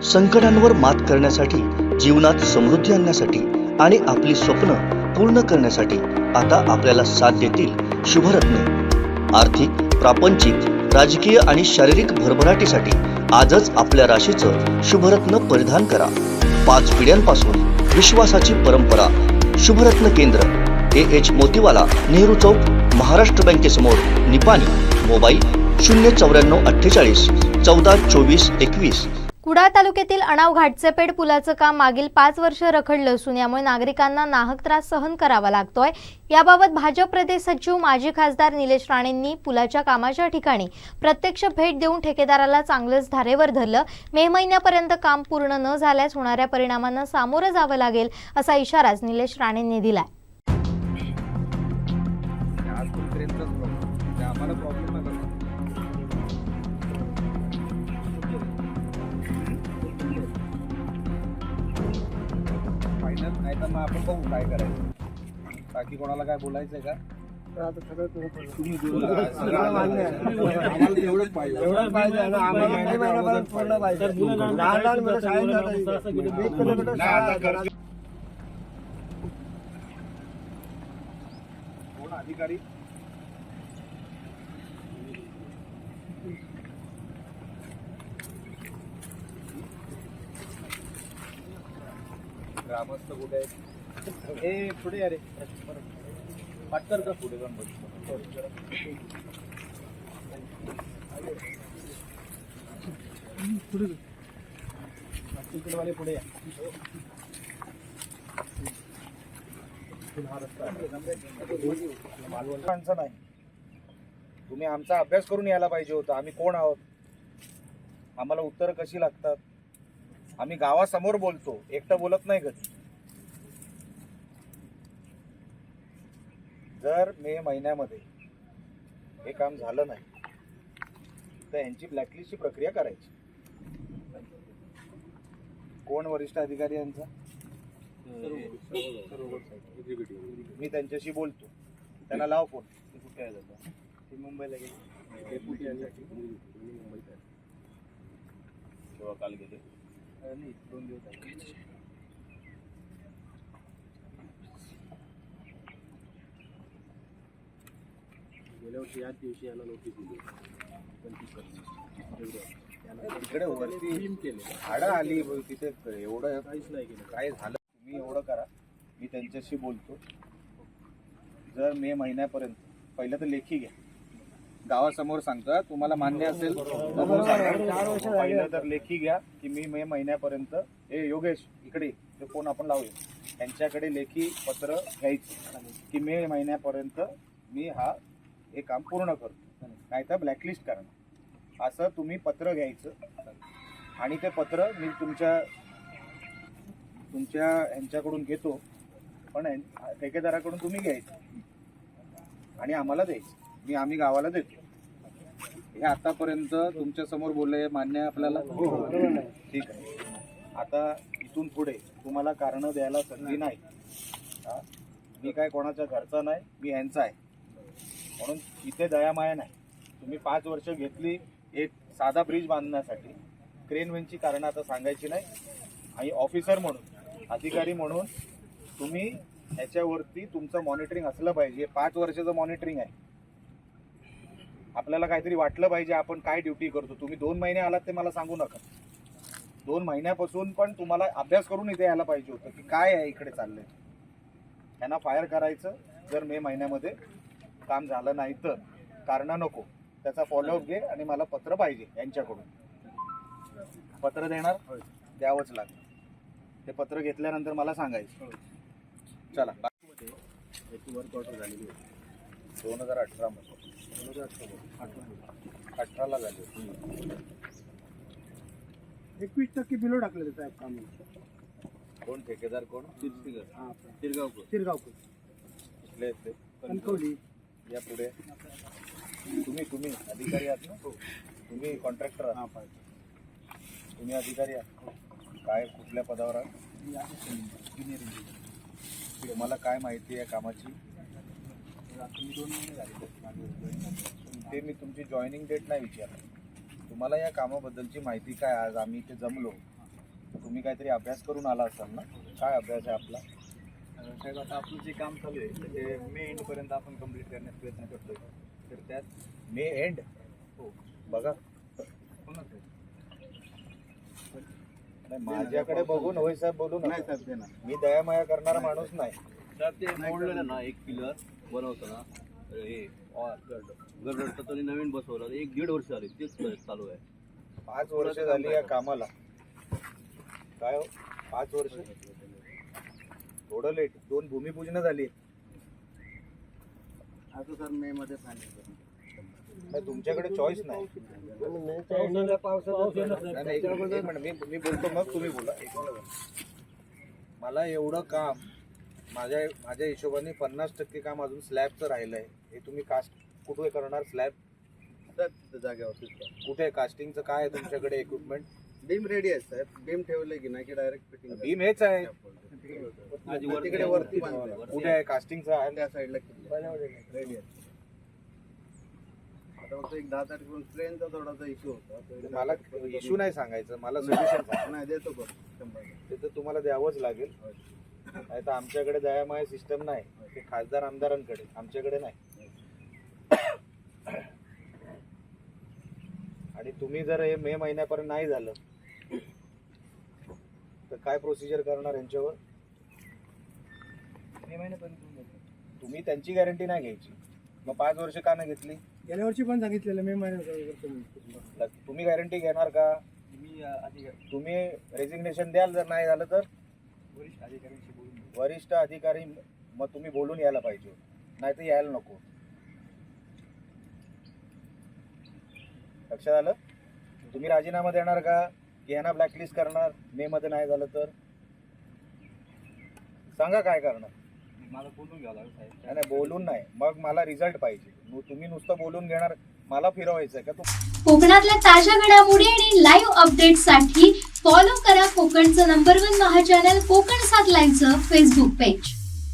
संकटांवर मात करण्यासाठी, जीवनात समृद्धी आणण्यासाठी आणि आपली स्वप्न पूर्ण करण्यासाठी आता आपल्याला साथ देतील शुभरत्न। आर्थिक, प्रापंचिक, राजकीय आणि शारीरिक भरभराटीसाठी आजच आपल्या राशीचं शुभरत्न परिधान करा। 5 पिढ्यांपासून विश्वासाची परंपरा। शुभरत्न केंद्र, AH मोतीवाला, नेहरू चौक, महाराष्ट्र बँकेसमोर, निपाणी। मोबाईल 09448 14 24 21। कुडाळ तालुक्यातील अणाव घाटचेपेड पुलाचं काम मागील 5 वर्ष रखडलं असून यामुळे नागरिकांना नाहक त्रास सहन करावा लागतोय। याबाबत भाजप प्रदेश सचिव माजी खासदार निलेश राणेंनी पुलाच्या कामाच्या ठिकाणी प्रत्यक्ष भेट देऊन ठेकेदाराला चांगलंच धारेवर धरलं। मे महिन्यापर्यंत काम पूर्ण न झाल्यास होणाऱ्या परिणामांना सामोरं जावं लागेल असा इशाराच निलेश राणेंनी दिलाय। नाही तर मग आपण बघू काय करायचं, बाकी कोणाला काय बोलायचंय का? कोण अधिकारी? ग्रामस्थ कुठे आहेत? हे पुढे अरे पटकर का पुढे जाऊन वाले पुढे या। माणसं नाही, तुम्ही आमचा अभ्यास करून यायला पाहिजे होता। आम्ही कोण आहोत, आम्हाला उत्तर कशी लागतात। आम्ही गावासमोर बोलतो, एकटं बोलत नाही कधी। जर मे महिन्यामध्ये हे काम झालं नाही तर यांची ब्लॅकलिस्टची प्रक्रिया करायची। कोण वरिष्ठ अधिकारी यांचा? मी त्यांच्याशी बोलतो, त्यांना लाव फोन। कुठे आहे दादा? ते मुंबईला गेले, डेप्युटी मुंबईत आहे। काल गेले नाही, 2 दिवस झाले। गेल्या वर्षी याच दिवशी याला नोटीस दिली, तिकडे वरती भाडं आली तिथे, एवढं काहीच नाही केलं। काय झालं तुम्ही एवढं करा, मी त्यांच्याशी बोलतो। जर मे महिन्यापर्यंत पहिलं तर लेखी घ्या, गावासमोर सांगता, तुम्हाला मान्य असेल पहिलं तर लेखी घ्या की मी मे महिन्यापर्यंत, हे योगेश इकडे ते फोन आपण लावूया, त्यांच्याकडे लेखी पत्र घ्यायचं की मे महिन्यापर्यंत मी हे काम पूर्ण करतो, नाही तर ब्लॅकलिस्ट करणं, असं तुम्ही पत्र घ्यायचं। आणि ते पत्र मी तुमच्या यांच्याकडून घेतो, पण ठेकेदाराकडून तुम्ही घ्यायचं आणि आम्हाला द्यायचं, आम्ही गावाला देतो। हे आतापर्यंत तुमच्या समोर बोलले, मान्य आहे आपल्याला? ठीक आहे। आता इथून पुढे तुम्हाला कारण द्यायला संधी नाही। मी काय कोणाच्या घरचा नाही, मी यांचा आहे, म्हणून इथे दयामाया नाही। तुम्ही 5 वर्ष घेतली एक साधा ब्रिज बांधण्यासाठी, क्रेनवेनची कारणं आता सांगायची नाही। आणि ऑफिसर म्हणून, अधिकारी म्हणून तुम्ही ह्याच्यावरती तुमचं मॉनिटरिंग असलं पाहिजे। 5 वर्षाचं मॉनिटरिंग आहे, आपल्याला काहीतरी वाटलं पाहिजे आपण काय ड्युटी करतो। तुम्ही 2 महिने आलात ते मला सांगू नका, 2 महिन्यापासून पण तुम्हाला अभ्यास करून इथे यायला पाहिजे होतं की काय आहे इकडे चाललंय। त्यांना फायर करायचं जर मे महिन्यामध्ये काम झालं नाही तर, कारण नको, त्याचा फॉलोअप घे आणि मला पत्र पाहिजे यांच्याकडून। पत्र देणार? द्यावंच लागेल। ते पत्र घेतल्यानंतर मला सांगायचं। चला, याची वर्क ऑर्डर झालेली आहे 2018 मध्ये, 2018ला झाली। 21% बिलो टाकलेलं साहेब काम। कोण ठेकेदार? कोण? शिरगावकर। इथले ते कणकवली। या पुढे तुम्ही अधिकारी आहात ना? तुम्ही कॉन्ट्रॅक्टर आहात? तुम्ही अधिकारी आहात? काय कुठल्या पदावर आहात? तुम्हाला काय माहिती आहे कामाची? ते मी तुमची जॉईनिंग डेट नाही विचारली, तुम्हाला या कामाबद्दलची माहिती काय? आज आम्ही इथे जमलो तुम्ही काहीतरी अभ्यास करून आला असाल ना? काय अभ्यास आहे आपला? साहेब आता आपलं जे काम चालू आहे ते मे एंड पर्यंत आपण कंप्लीट करण्याचा प्रयत्न करतोय. तर त्यात मे एंड हो बघा होणार साहेब. नाही, माझ्याकडे बघून होय साहेब बोलू नाही नका. साहेब ते ना मी दयामाया करणारा माणूस नाही. साहेब ते मोडलेलं ना एक पिलर बनवताना हे गरडतं तरी नवीन बसवलं 1-1.5 वर्ष झाली तेच चालू आहे. 5 वर्ष झाली या कामाला. काय हो 5 वर्ष थोडं लेट. 2 भूमिपूजन झाली. असं सर मे मध्ये सांगितलं. नाही, तुमच्याकडे चॉईस नाही. नाही, एक मिनिट, मी बोलतो मग तुम्ही बोला. एक मिनिट. मला एवढं काम माझ्या हिशोबाने 50% काम अजून स्लॅबचं राहिलंय. हे तुम्ही कास्ट कुठे करणार? स्लॅब सर तिथं जागेवर कुठे? कास्टिंगचं काय आहे तुमच्याकडे इक्विपमेंट? बीम रेडी आहे साहेब. बीम ठेवले की नाही की डायरेक्ट फिटिंग बीम हेच आहे. तिकडे वरती बांधलंय. कुठे आहे कास्टिंगचं आहे? त्या साईडला रेडी आहे. आता फक्त एक 10 तारखेपासून ट्रेनचा थोडासा इश्यू होता. मला इश्यू नाही सांगायचं, मला सोल्युशन सांगा. नाही देतो बघ 100%. ते तर तुम्हाला द्यावंच लागेल. नाही तर आमच्याकडे दयामाय सिस्टम नाही. ते खासदार आमदारांकडे, आमच्याकडे नाही. आणि तुम्ही जर हे मे महिन्यापर्यंत नाही झालं तर काय प्रोसिजर करणार यांच्यावर? मे महिन्यापर्यंत तुम्ही त्यांची गॅरंटी नाही घ्यायची. मग 5 वर्ष का नाही घेतली? गेल्या वर्षी पण सांगितलेलं मे महिन्यात. तुम्ही गॅरंटी घेणार का? मी अधिकारी तुम्ही रेजिग्नेशन द्याल जर नाही झालं तर? वरिष्ठ अधिकाऱ्यांशी बोलून वरिष्ठ अधिकारी मग तुम्ही बोलून यायला पाहिजे, नाही तर यायला नको. लक्षात आलं? तुम्ही राजीनामा देणार का की यांना ब्लॅकलिस्ट करणार मे मध्ये नाही झालं तर? सांगा काय करणार. मला बोलून घ्यावं लागेल साहेब. नाही नाही, बोलून नाही, मग मला रिझल्ट पाहिजे. तुम्ही नुसतं बोलून घेणार, मला फिरवायचं का? कोकणातल्या ताज्या घडामोडी आणि लाईव्ह अपडेट्ससाठी फॉलो करा कोकणचं नंबर 1 महा चॅनल कोकण 7 लाईव्हचं फेसबुक पेज.